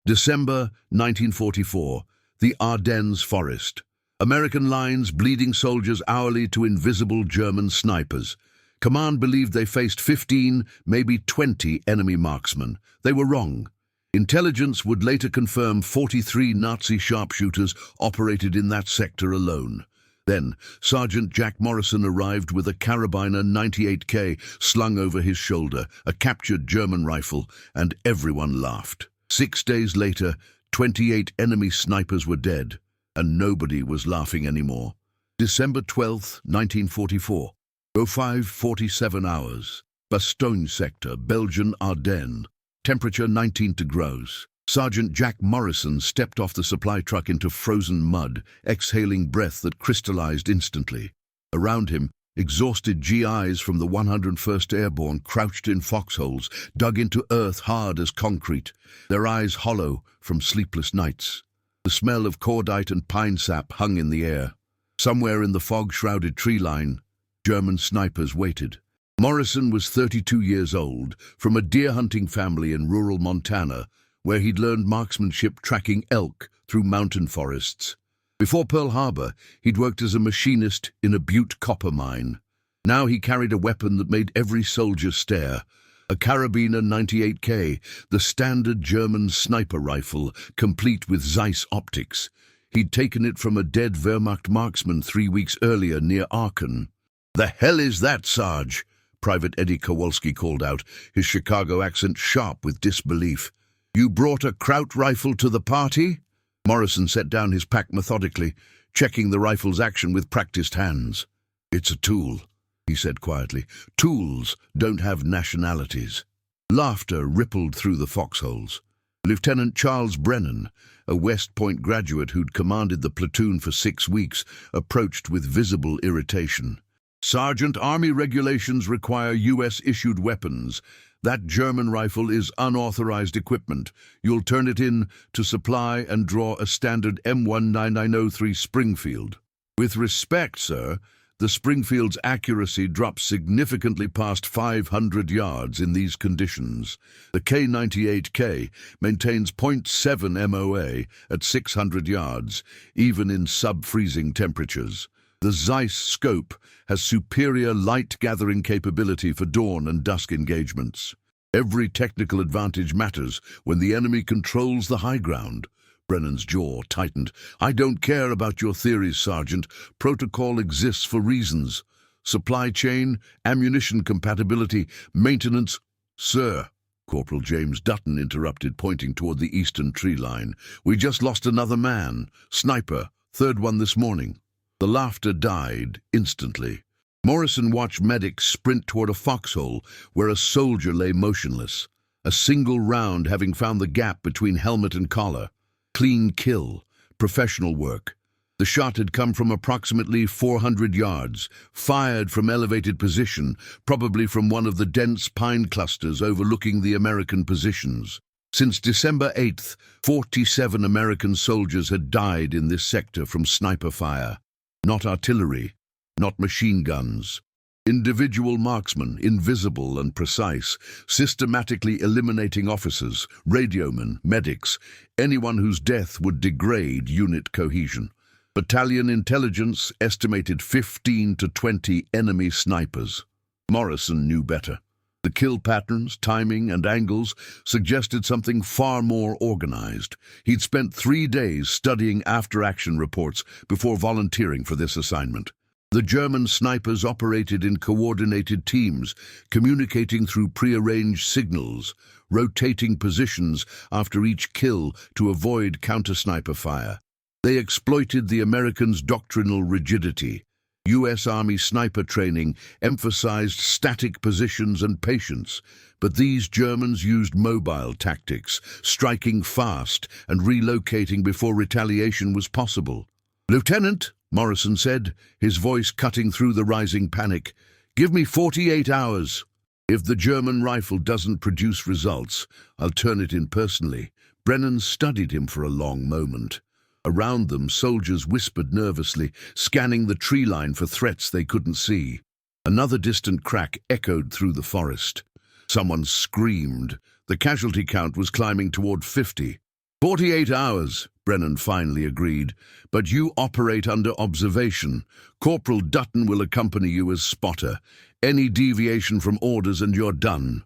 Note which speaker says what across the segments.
Speaker 1: December 1944, the Ardennes Forest. American lines bleeding soldiers hourly to invisible German snipers. Command believed they faced 15, maybe 20 enemy marksmen. They were wrong. Intelligence would later confirm 43 Nazi sharpshooters operated in that sector alone. Then, Sergeant Jack Morrison arrived with a Carabiner 98K slung over his shoulder, a captured German rifle, and everyone laughed. 6 days later, 28 enemy snipers were dead, and nobody was laughing anymore. December 12, 1944. 05:47 hours. Bastogne sector, Belgian Ardennes. Temperature 19 degrees. Sergeant Jack Morrison stepped off the supply truck into frozen mud, exhaling breath that crystallized instantly. Around him, exhausted GIs from the 101st Airborne crouched in foxholes, dug into earth hard as concrete, their eyes hollow from sleepless nights. The smell of cordite and pine sap hung in the air. Somewhere in the fog-shrouded tree line, German snipers waited. Morrison was 32 years old, from a deer-hunting family in rural Montana, where he'd learned marksmanship tracking elk through mountain forests. Before Pearl Harbor, he'd worked as a machinist in a Butte copper mine. Now he carried a weapon that made every soldier stare. A Carabiner 98K, the standard German sniper rifle, complete with Zeiss optics. He'd taken it from a dead Wehrmacht marksman 3 weeks earlier near Aachen. "The hell is that, Sarge?" Private Eddie Kowalski called out, his Chicago accent sharp with disbelief. "You brought a Kraut rifle to the party?" Morrison set down his pack methodically, checking the rifle's action with practiced hands. "It's a tool," he said quietly. "Tools don't have nationalities." Laughter rippled through the foxholes. Lieutenant Charles Brennan, a West Point graduate who'd commanded the platoon for 6 weeks, approached with visible irritation. "Sergeant, Army regulations require U.S.-issued weapons. That German rifle is unauthorized equipment. You'll turn it in to supply and draw a standard M19903 Springfield." "With respect, sir, the Springfield's accuracy drops significantly past 500 yards in these conditions. The K98K maintains .7 MOA at 600 yards, even in sub-freezing temperatures. The Zeiss scope has superior light-gathering capability for dawn and dusk engagements. Every technical advantage matters when the enemy controls the high ground." Brennan's jaw tightened. "I don't care about your theories, Sergeant. Protocol exists for reasons. Supply chain, ammunition compatibility, maintenance—" "Sir," Corporal James Dutton interrupted, pointing toward the eastern tree line. "We just lost another man. Sniper, third one this morning." The laughter died instantly. Morrison watched medics sprint toward a foxhole where a soldier lay motionless, a single round having found the gap between helmet and collar. Clean kill, professional work. The shot had come from approximately 400 yards, fired from elevated position, probably from one of the dense pine clusters overlooking the American positions. Since December 8th, 47 American soldiers had died in this sector from sniper fire. Not artillery, not machine guns. Individual marksmen, invisible and precise, systematically eliminating officers, radiomen, medics, anyone whose death would degrade unit cohesion. Battalion intelligence estimated 15 to 20 enemy snipers. Morrison knew better. The kill patterns, timing, and angles suggested something far more organized. He'd spent 3 days studying after-action reports before volunteering for this assignment. The German snipers operated in coordinated teams, communicating through prearranged signals, rotating positions after each kill to avoid counter-sniper fire. They exploited the Americans' doctrinal rigidity. U.S. Army sniper training emphasized static positions and patience, but these Germans used mobile tactics, striking fast and relocating before retaliation was possible. "Lieutenant," Morrison said, his voice cutting through the rising panic, "give me 48 hours. If the German rifle doesn't produce results, I'll turn it in personally." Brennan studied him for a long moment. Around them, soldiers whispered nervously, scanning the tree line for threats they couldn't see. Another distant crack echoed through the forest. Someone screamed. The casualty count was climbing toward 50. "48 hours, Brennan finally agreed, but you operate under observation. Corporal Dutton will accompany you as spotter. Any deviation from orders and you're done."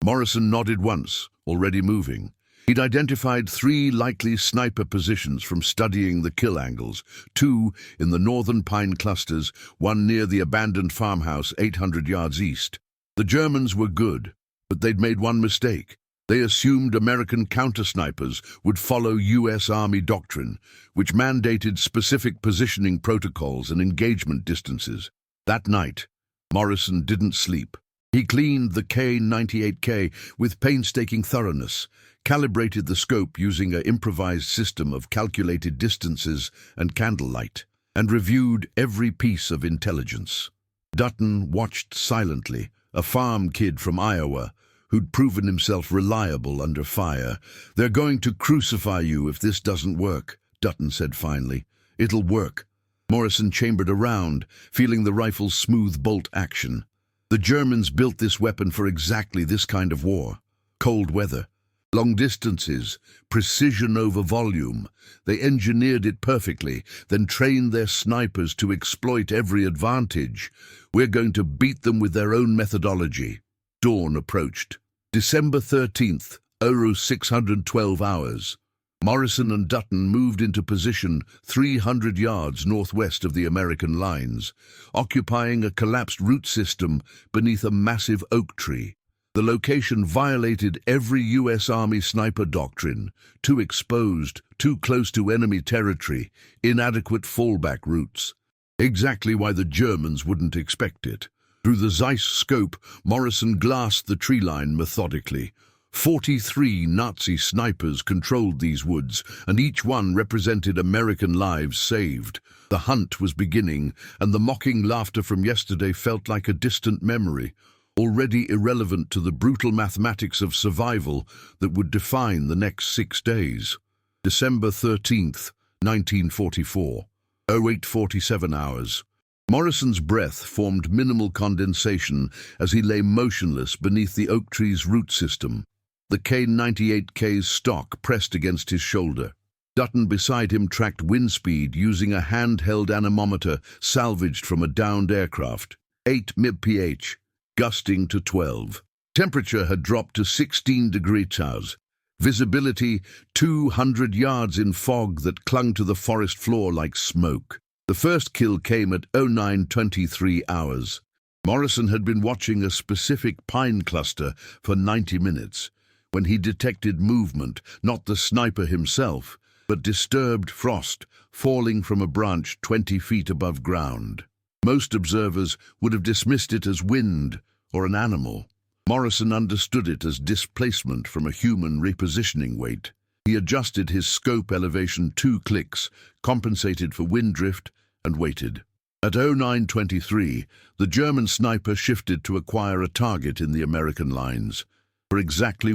Speaker 1: Morrison nodded once, already moving. He'd identified 3 likely sniper positions from studying the kill angles, 2 in the northern pine clusters, 1 near the abandoned farmhouse 800 yards east. The Germans were good, but they'd made one mistake. They assumed American counter-snipers would follow U.S. Army doctrine, which mandated specific positioning protocols and engagement distances. That night, Morrison didn't sleep. He cleaned the K-98K with painstaking thoroughness, calibrated the scope using an improvised system of calculated distances and candlelight, and reviewed every piece of intelligence. Dutton watched silently, a farm kid from Iowa, who'd proven himself reliable under fire. "They're going to crucify you if this doesn't work," Dutton said finally. "It'll work." Morrison chambered around, feeling the rifle's smooth bolt action. The Germans built this weapon for exactly this kind of war. Cold weather, long distances, precision over volume. They engineered it perfectly, then trained their snipers to exploit every advantage. "We're going to beat them with their own methodology." Dawn approached. December 13th, 0612 hours. Morrison and Dutton moved into position 300 yards northwest of the American lines, occupying a collapsed root system beneath a massive oak tree. The location violated every U.S. Army sniper doctrine: too exposed, too close to enemy territory, inadequate fallback routes. Exactly why the Germans wouldn't expect it. Through the Zeiss scope, Morrison glassed the tree line methodically. 43 Nazi snipers controlled these woods, and each one represented American lives saved. The hunt was beginning, and the mocking laughter from yesterday felt like a distant memory, already irrelevant to the brutal mathematics of survival that would define the next 6 days. December 13th, 1944, 0847 hours. Morrison's breath formed minimal condensation as he lay motionless beneath the oak tree's root system. The K-98K's stock pressed against his shoulder. Dutton beside him tracked wind speed using a handheld anemometer salvaged from a downed aircraft. 8 mph, gusting to 12. Temperature had dropped to 16 degrees Celsius. Visibility 200 yards in fog that clung to the forest floor like smoke. The first kill came at 0923 hours. Morrison had been watching a specific pine cluster for 90 minutes when he detected movement, not the sniper himself, but disturbed frost falling from a branch 20 feet above ground. Most observers would have dismissed it as wind or an animal. Morrison understood it as displacement from a human repositioning weight. He adjusted his scope elevation 2 clicks, compensated for wind drift, and waited. At 0923, the German sniper shifted to acquire a target in the American lines. For exactly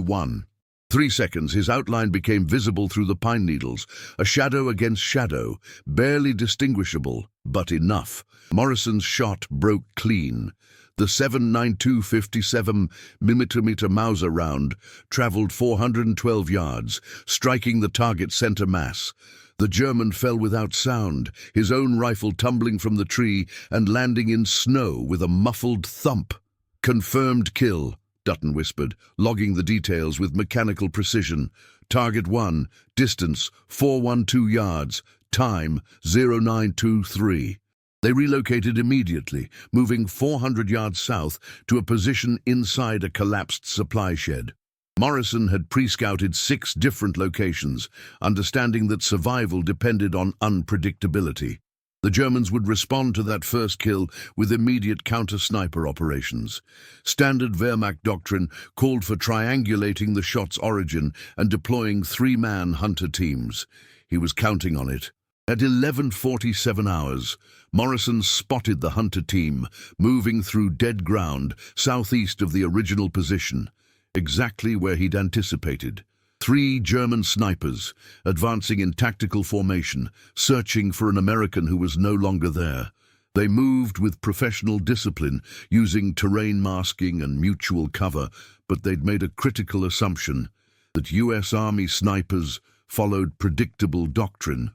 Speaker 1: 3 seconds, his outline became visible through the pine needles, a shadow against shadow, barely distinguishable, but enough. Morrison's shot broke clean. The 7.92 57mm Mauser round traveled 412 yards, striking the target center mass. The German fell without sound, his own rifle tumbling from the tree and landing in snow with a muffled thump. "Confirmed kill," Dutton whispered, logging the details with mechanical precision. "Target 1, distance 412 yards, time 0923. They relocated immediately, moving 400 yards south to a position inside a collapsed supply shed. Morrison had pre-scouted 6 different locations, understanding that survival depended on unpredictability. The Germans would respond to that first kill with immediate counter-sniper operations. Standard Wehrmacht doctrine called for triangulating the shot's origin and deploying 3-man hunter teams. He was counting on it. At 11:47 hours, Morrison spotted the hunter team moving through dead ground southeast of the original position, exactly where he'd anticipated. 3 German snipers, advancing in tactical formation, searching for an American who was no longer there. They moved with professional discipline, using terrain masking and mutual cover, but they'd made a critical assumption that U.S. Army snipers followed predictable doctrine.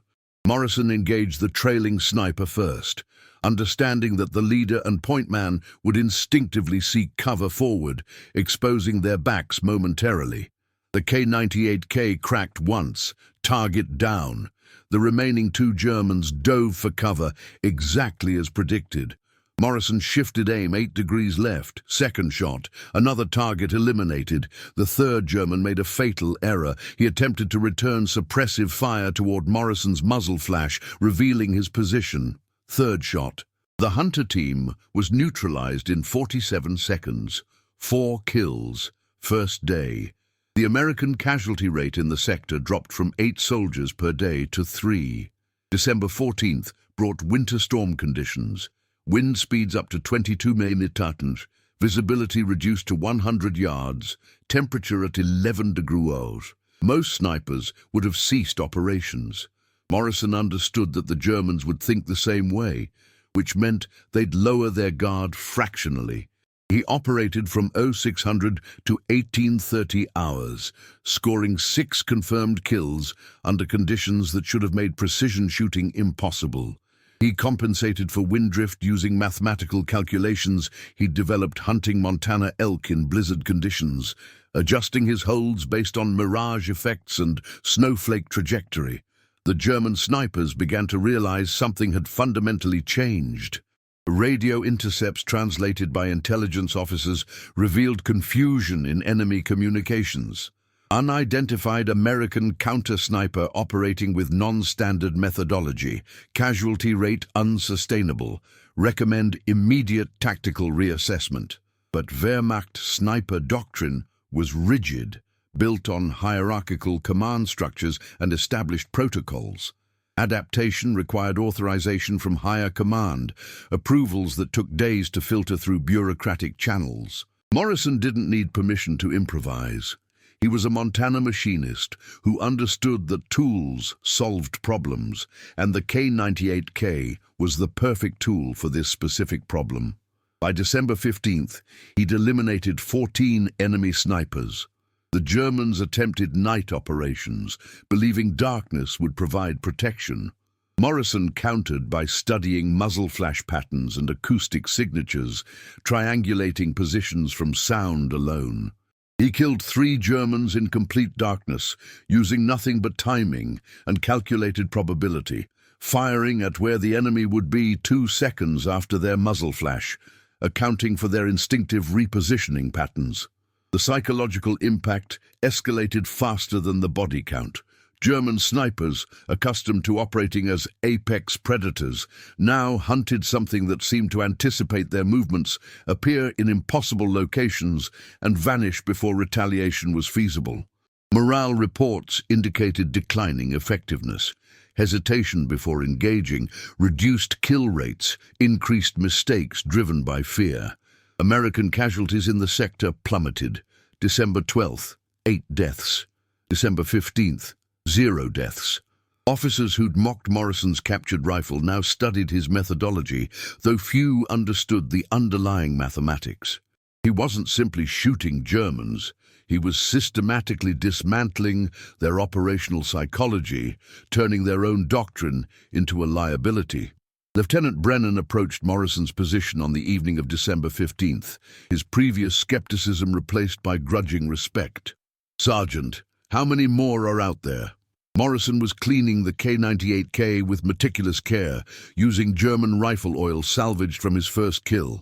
Speaker 1: Morrison engaged the trailing sniper first, understanding that the leader and point man would instinctively seek cover forward, exposing their backs momentarily. The K-98K cracked once, target down. The remaining two Germans dove for cover exactly as predicted. Morrison shifted aim 8 degrees left. Second shot. Another target eliminated. The third German made a fatal error. He attempted to return suppressive fire toward Morrison's muzzle flash, revealing his position. Third shot. The Hunter team was neutralized in 47 seconds. 4 kills. First day. The American casualty rate in the sector dropped from 8 soldiers per day to 3. December 14th brought winter storm conditions. Wind speeds up to 22 mph, visibility reduced to 100 yards, temperature at 11 degrees. Most snipers would have ceased operations. Morrison understood that the Germans would think the same way, which meant they'd lower their guard fractionally. He operated from 0600 to 1830 hours, scoring 6 confirmed kills under conditions that should have made precision shooting impossible. He compensated for wind drift using mathematical calculations he'd developed hunting Montana elk in blizzard conditions, adjusting his holds based on mirage effects and snowflake trajectory. The German snipers began to realize something had fundamentally changed. Radio intercepts translated by intelligence officers revealed confusion in enemy communications. Unidentified American counter-sniper operating with non-standard methodology. Casualty rate unsustainable. Recommend immediate tactical reassessment. But Wehrmacht sniper doctrine was rigid, built on hierarchical command structures and established protocols. Adaptation required authorization from higher command, approvals that took days to filter through bureaucratic channels. Morrison didn't need permission to improvise. He was a Montana machinist who understood that tools solved problems, and the K-98K was the perfect tool for this specific problem. By December 15th, he'd eliminated 14 enemy snipers. The Germans attempted night operations, believing darkness would provide protection. Morrison countered by studying muzzle flash patterns and acoustic signatures, triangulating positions from sound alone. He killed 3 Germans in complete darkness, using nothing but timing and calculated probability, firing at where the enemy would be 2 seconds after their muzzle flash, accounting for their instinctive repositioning patterns. The psychological impact escalated faster than the body count. German snipers, accustomed to operating as apex predators, now hunted something that seemed to anticipate their movements, appear in impossible locations, and vanish before retaliation was feasible. Morale reports indicated declining effectiveness. Hesitation before engaging, reduced kill rates, increased mistakes driven by fear. American casualties in the sector plummeted. December 12th, 8 deaths. December 15th, 0 deaths. Officers who'd mocked Morrison's captured rifle now studied his methodology, though few understood the underlying mathematics. He wasn't simply shooting Germans. He was systematically dismantling their operational psychology, turning their own doctrine into a liability. Lieutenant Brennan approached Morrison's position on the evening of December 15th, his previous skepticism replaced by grudging respect. "Sergeant, how many more are out there?" Morrison was cleaning the K-98K with meticulous care, using German rifle oil salvaged from his first kill.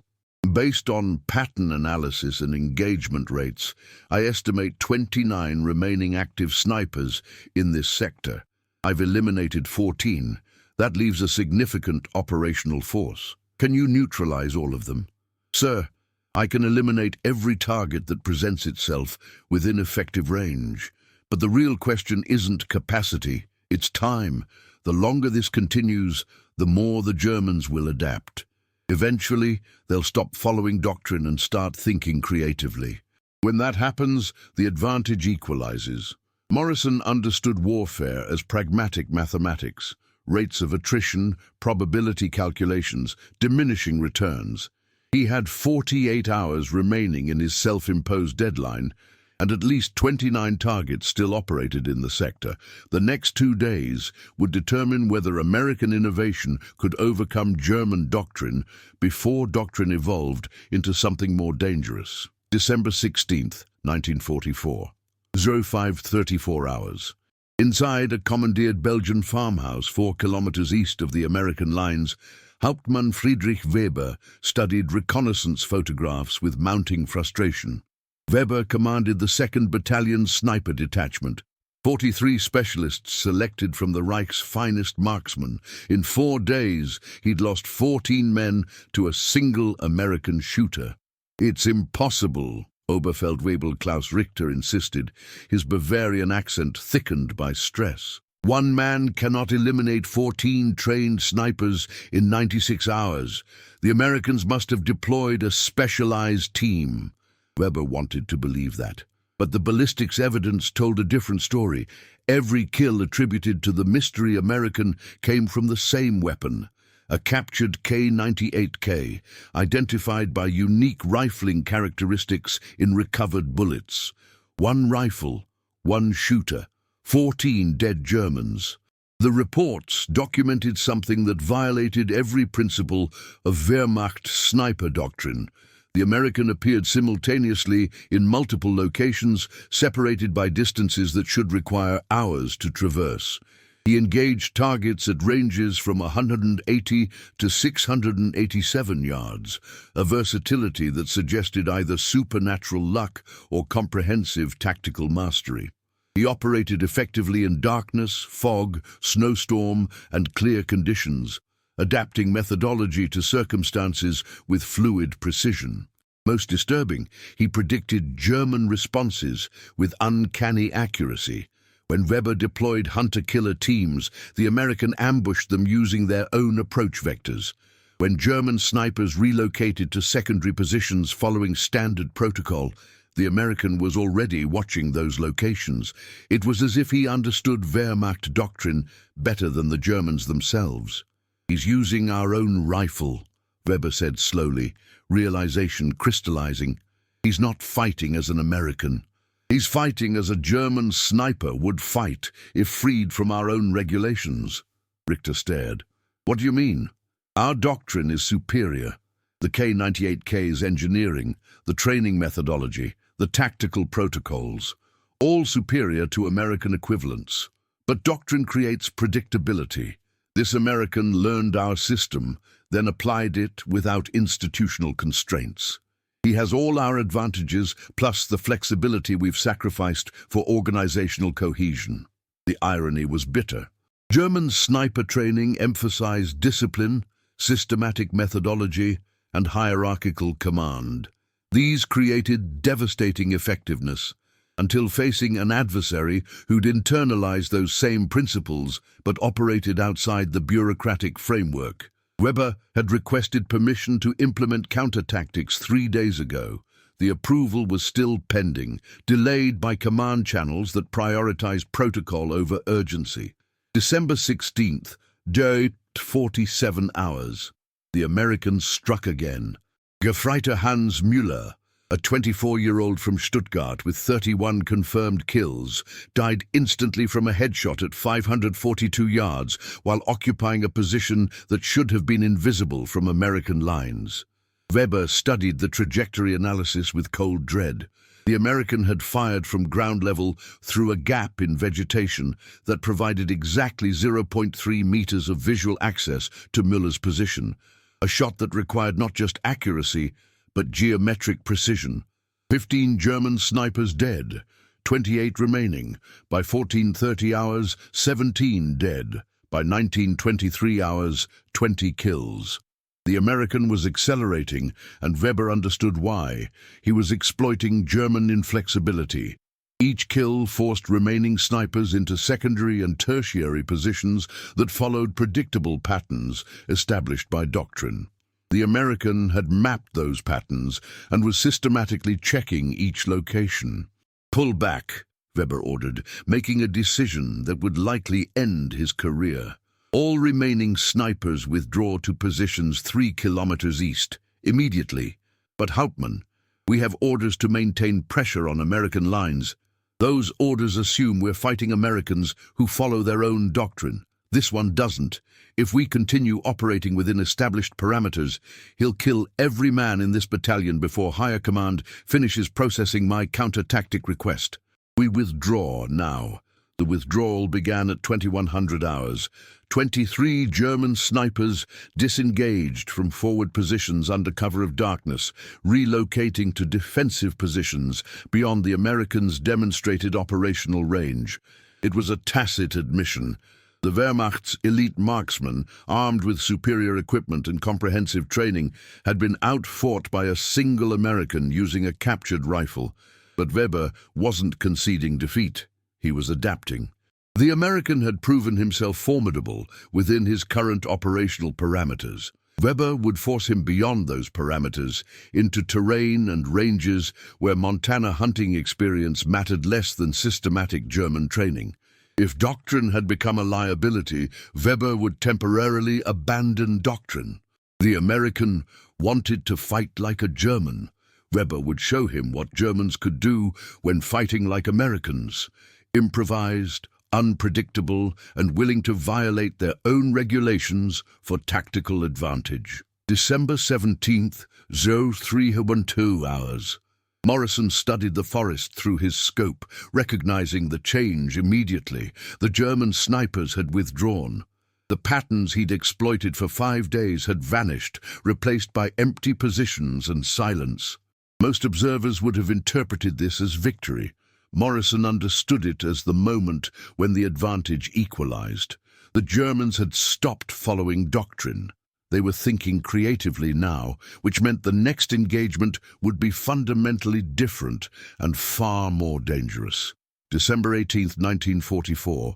Speaker 1: "Based on pattern analysis and engagement rates, I estimate 29 remaining active snipers in this sector. I've eliminated 14. That leaves a significant operational force. Can you neutralize all of them?" "Sir, I can eliminate every target that presents itself within effective range. But the real question isn't capacity, it's time. The longer this continues, the more the Germans will adapt. Eventually, they'll stop following doctrine and start thinking creatively. When that happens, the advantage equalizes." Morrison understood warfare as pragmatic mathematics, rates of attrition, probability calculations, diminishing returns. He had 48 hours remaining in his self-imposed deadline, and at least 29 targets still operated in the sector. The next 2 days would determine whether American innovation could overcome German doctrine before doctrine evolved into something more dangerous. December 16th, 1944. 05:34 hours. Inside a commandeered Belgian farmhouse 4 kilometers east of the American lines, Hauptmann Friedrich Weber studied reconnaissance photographs with mounting frustration. Weber commanded the 2nd Battalion Sniper Detachment, 43 specialists selected from the Reich's finest marksmen. In 4 days, he'd lost 14 men to a single American shooter. "It's impossible," Oberfeldwebel Klaus Richter insisted, his Bavarian accent thickened by stress. "One man cannot eliminate 14 trained snipers in 96 hours. The Americans must have deployed a specialized team." Weber wanted to believe that, but the ballistics evidence told a different story. Every kill attributed to the mystery American came from the same weapon, a captured K-98K, identified by unique rifling characteristics in recovered bullets. 1 rifle, 1 shooter, 14 dead Germans. The reports documented something that violated every principle of Wehrmacht sniper doctrine. The American appeared simultaneously in multiple locations, separated by distances that should require hours to traverse. He engaged targets at ranges from 180 to 687 yards, a versatility that suggested either supernatural luck or comprehensive tactical mastery. He operated effectively in darkness, fog, snowstorm, and clear conditions, adapting methodology to circumstances with fluid precision. Most disturbing, he predicted German responses with uncanny accuracy. When Weber deployed hunter-killer teams, the American ambushed them using their own approach vectors. When German snipers relocated to secondary positions following standard protocol, the American was already watching those locations. It was as if he understood Wehrmacht doctrine better than the Germans themselves. "He's using our own rifle," Weber said slowly, realization crystallizing. "He's not fighting as an American. He's fighting as a German sniper would fight if freed from our own regulations." Richter stared. "What do you mean?" "Our doctrine is superior. The K-98K's engineering, the training methodology, the tactical protocols, all superior to American equivalents. But doctrine creates predictability. This American learned our system, then applied it without institutional constraints. He has all our advantages, plus the flexibility we've sacrificed for organizational cohesion." The irony was bitter. German sniper training emphasized discipline, systematic methodology, and hierarchical command. These created devastating effectiveness, until facing an adversary who'd internalized those same principles but operated outside the bureaucratic framework. Weber had requested permission to implement counter-tactics 3 days ago. The approval was still pending, delayed by command channels that prioritized protocol over urgency. December 16th, day 47 hours. The Americans struck again. Gefreiter Hans Müller, a 24-year-old from Stuttgart with 31 confirmed kills, died instantly from a headshot at 542 yards while occupying a position that should have been invisible from American lines. Weber studied the trajectory analysis with cold dread. The American had fired from ground level through a gap in vegetation that provided exactly 0.3 meters of visual access to Müller's position, a shot that required not just accuracy, but geometric precision. 15 German snipers dead, 28 remaining. By 14:30 hours, 17 dead. By 19:23 hours, 20 kills. The American was accelerating, and Weber understood why. He was exploiting German inflexibility. Each kill forced remaining snipers into secondary and tertiary positions that followed predictable patterns established by doctrine. The American had mapped those patterns and was systematically checking each location. "Pull back," Weber ordered, making a decision that would likely end his career. "All remaining snipers withdraw to positions 3 kilometers east, immediately." "But Hauptmann, We have orders to maintain pressure on American lines. Those orders assume we're fighting Americans who follow their own doctrine. This one doesn't. If we continue operating within established parameters, he'll kill every man in this battalion before higher command finishes processing my counter-tactic request. We withdraw now. The withdrawal began at 2100 hours. 23 German snipers disengaged from forward positions under cover of darkness, relocating to defensive positions beyond the Americans' demonstrated operational range. It was a tacit admission. The Wehrmacht's elite marksmen, armed with superior equipment and comprehensive training, had been outfought by a single American using a captured rifle. But Weber wasn't conceding defeat. He was adapting. The American had proven himself formidable within his current operational parameters. Weber would force him beyond those parameters into terrain and ranges where Montana hunting experience mattered less than systematic German training. If doctrine had become a liability, Weber would temporarily abandon doctrine. The American wanted to fight like a German. Weber would show him what Germans could do when fighting like Americans. Improvised, unpredictable, and willing to violate their own regulations for tactical advantage. December 17th, 0312 hours. Morrison studied the forest through his scope, recognizing the change immediately. The German snipers had withdrawn. The patterns he'd exploited for 5 days had vanished, replaced by empty positions and silence. Most observers would have interpreted this as victory. Morrison understood it as the moment when the advantage equalized. The Germans had stopped following doctrine. They were thinking creatively now, which meant the next engagement would be fundamentally different and far more dangerous. December 18th, 1944,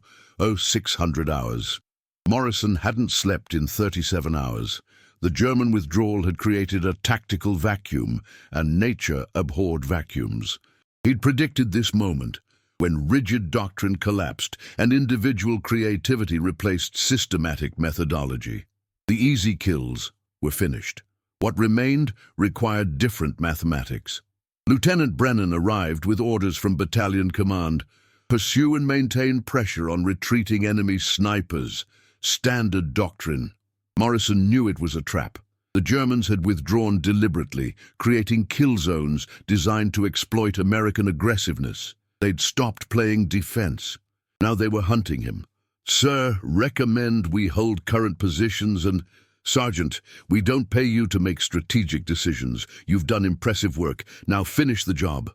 Speaker 1: 0600 hours. Morrison hadn't slept in 37 hours. The German withdrawal had created a tactical vacuum, and nature abhorred vacuums. He'd predicted this moment, when rigid doctrine collapsed and individual creativity replaced systematic methodology. The easy kills were finished. What remained required different mathematics. Lieutenant Brennan arrived with orders from battalion command. Pursue and maintain pressure on retreating enemy snipers. Standard doctrine. Morrison knew it was a trap. The Germans had withdrawn deliberately, creating kill zones designed to exploit American aggressiveness. They'd stopped playing defense. Now they were hunting him. Sir, recommend we hold current positions and... Sergeant, we don't pay you to make strategic decisions. You've done impressive work. Now finish the job.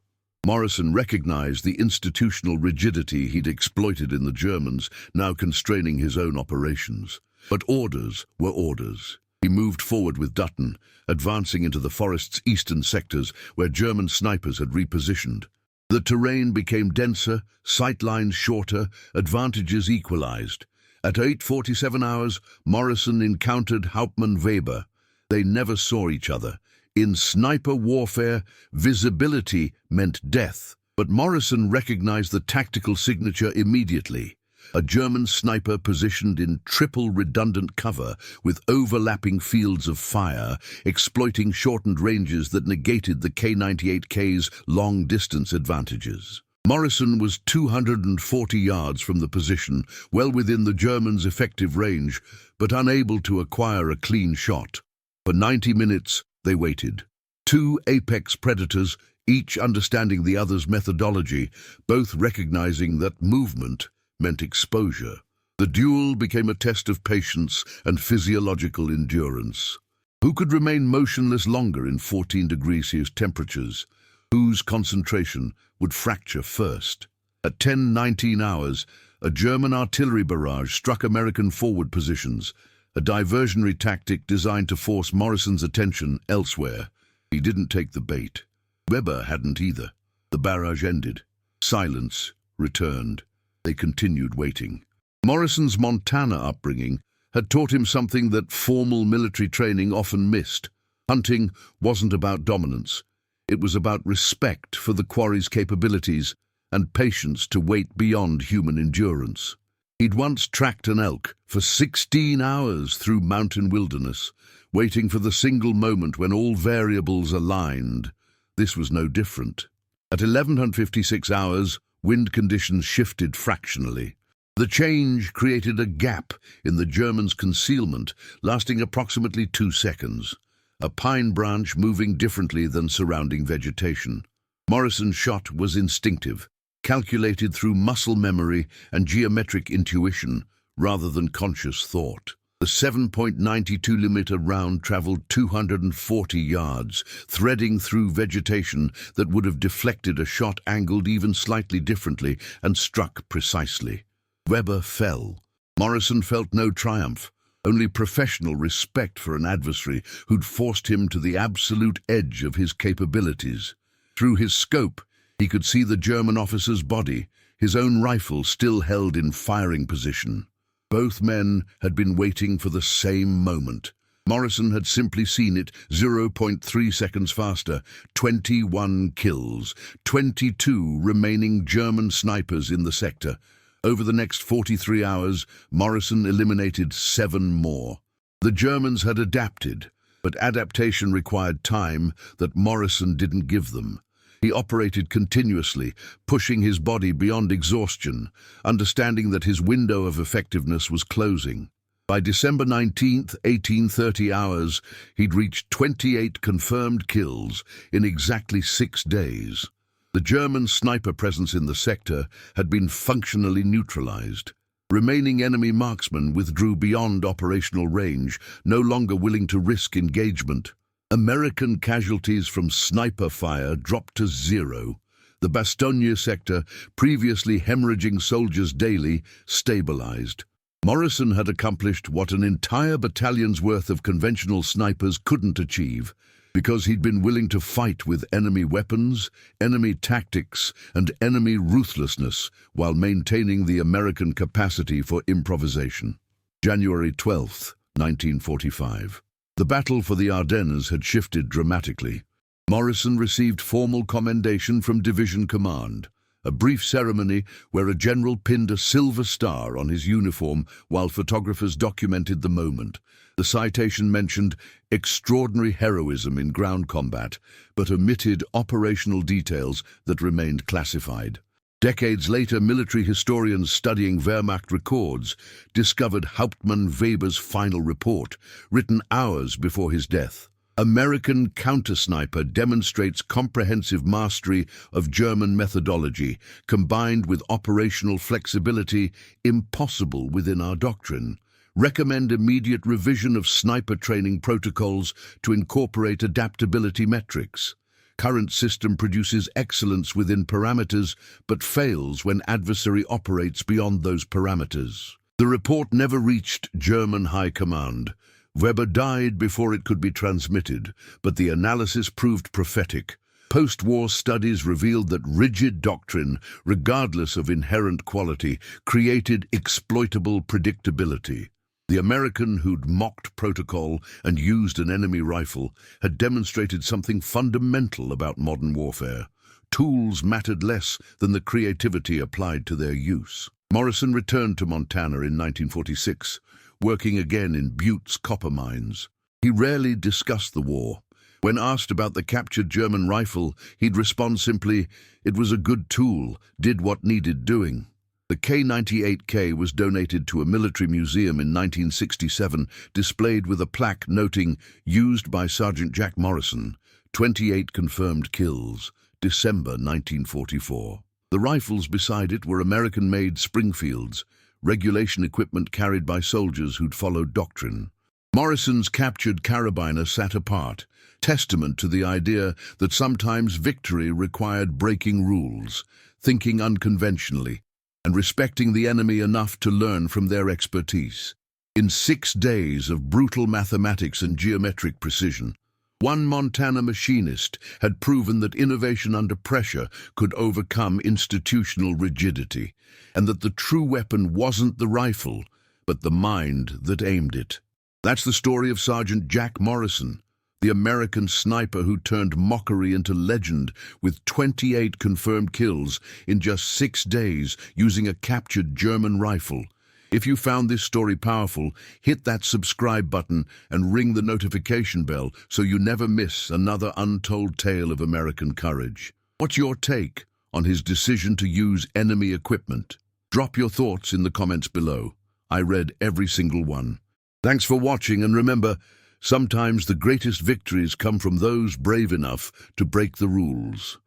Speaker 1: Morrison recognized the institutional rigidity he'd exploited in the Germans, now constraining his own operations. But orders were orders. He moved forward with Dutton, advancing into the forest's eastern sectors where German snipers had repositioned. The terrain became denser, sight lines shorter, advantages equalized. At 8:47 hours, Morrison encountered Hauptmann Weber. They never saw each other. In sniper warfare, visibility meant death. But Morrison recognized the tactical signature immediately. A German sniper positioned in triple redundant cover with overlapping fields of fire, exploiting shortened ranges that negated the K-98K's long-distance advantages. Morrison was 240 yards from the position, well within the Germans' effective range, but unable to acquire a clean shot. For 90 minutes, they waited. Two apex predators, each understanding the other's methodology, both recognizing that movement meant exposure. The duel became a test of patience and physiological endurance. Who could remain motionless longer in 14 degrees Celsius temperatures? Whose concentration would fracture first? At 10:19 hours, a German artillery barrage struck American forward positions, a diversionary tactic designed to force Morrison's attention elsewhere. He didn't take the bait. Weber hadn't either. The barrage ended. Silence returned. They continued waiting. Morrison's Montana upbringing had taught him something that formal military training often missed. Hunting wasn't about dominance. It was about respect for the quarry's capabilities and patience to wait beyond human endurance. He'd once tracked an elk for 16 hours through mountain wilderness, waiting for the single moment when all variables aligned. This was no different. At 1156 hours, wind conditions shifted fractionally. The change created a gap in the Germans' concealment, lasting approximately 2 seconds, a pine branch moving differently than surrounding vegetation. Morrison's shot was instinctive, calculated through muscle memory and geometric intuition rather than conscious thought. The 7.92mm round traveled 240 yards, threading through vegetation that would have deflected a shot angled even slightly differently and struck precisely. Weber fell. Morrison felt no triumph, only professional respect for an adversary who'd forced him to the absolute edge of his capabilities. Through his scope, he could see the German officer's body, his own rifle still held in firing position. Both men had been waiting for the same moment. Morrison had simply seen it 0.3 seconds faster. 21 kills, 22 remaining German snipers in the sector. Over the next 43 hours, Morrison eliminated 7 more. The Germans had adapted, but adaptation required time that Morrison didn't give them. He operated continuously, pushing his body beyond exhaustion, understanding that his window of effectiveness was closing. By December 19th, 1830 hours, he'd reached 28 confirmed kills in exactly 6 days. The German sniper presence in the sector had been functionally neutralized. Remaining enemy marksmen withdrew beyond operational range, no longer willing to risk engagement. American casualties from sniper fire dropped to 0. The Bastogne sector, previously hemorrhaging soldiers daily, stabilized. Morrison had accomplished what an entire battalion's worth of conventional snipers couldn't achieve, because he'd been willing to fight with enemy weapons, enemy tactics, and enemy ruthlessness while maintaining the American capacity for improvisation. January 12, 1945. The battle for the Ardennes had shifted dramatically. Morrison received formal commendation from Division Command, a brief ceremony where a general pinned a silver star on his uniform while photographers documented the moment. The citation mentioned extraordinary heroism in ground combat, but omitted operational details that remained classified. Decades later, military historians studying Wehrmacht records discovered Hauptmann Weber's final report, written hours before his death. American counter-sniper demonstrates comprehensive mastery of German methodology, combined with operational flexibility impossible within our doctrine. Recommend immediate revision of sniper training protocols to incorporate adaptability metrics. Current system produces excellence within parameters, but fails when adversary operates beyond those parameters. The report never reached German High Command. Weber died before it could be transmitted, but the analysis proved prophetic. Post-war studies revealed that rigid doctrine, regardless of inherent quality, created exploitable predictability. The American who'd mocked protocol and used an enemy rifle had demonstrated something fundamental about modern warfare. Tools mattered less than the creativity applied to their use. Morrison returned to Montana in 1946, working again in Butte's copper mines. He rarely discussed the war. When asked about the captured German rifle, he'd respond simply, "It was a good tool, did what needed doing." The K98K was donated to a military museum in 1967, displayed with a plaque noting, "Used by Sergeant Jack Morrison, 28 confirmed kills, December 1944. The rifles beside it were American-made Springfields, regulation equipment carried by soldiers who'd followed doctrine. Morrison's captured carabiner sat apart, testament to the idea that sometimes victory required breaking rules, thinking unconventionally, and respecting the enemy enough to learn from their expertise. In 6 days of brutal mathematics and geometric precision, one Montana machinist had proven that innovation under pressure could overcome institutional rigidity, and that the true weapon wasn't the rifle, but the mind that aimed it. That's the story of Sergeant Jack Morrison, the American sniper who turned mockery into legend with 28 confirmed kills in just 6 days using a captured German rifle. If you found this story powerful, hit that subscribe button and ring the notification bell so you never miss another untold tale of American courage. What's your take on his decision to use enemy equipment? Drop your thoughts in the comments below. I read every single one. Thanks for watching, and remember, sometimes the greatest victories come from those brave enough to break the rules.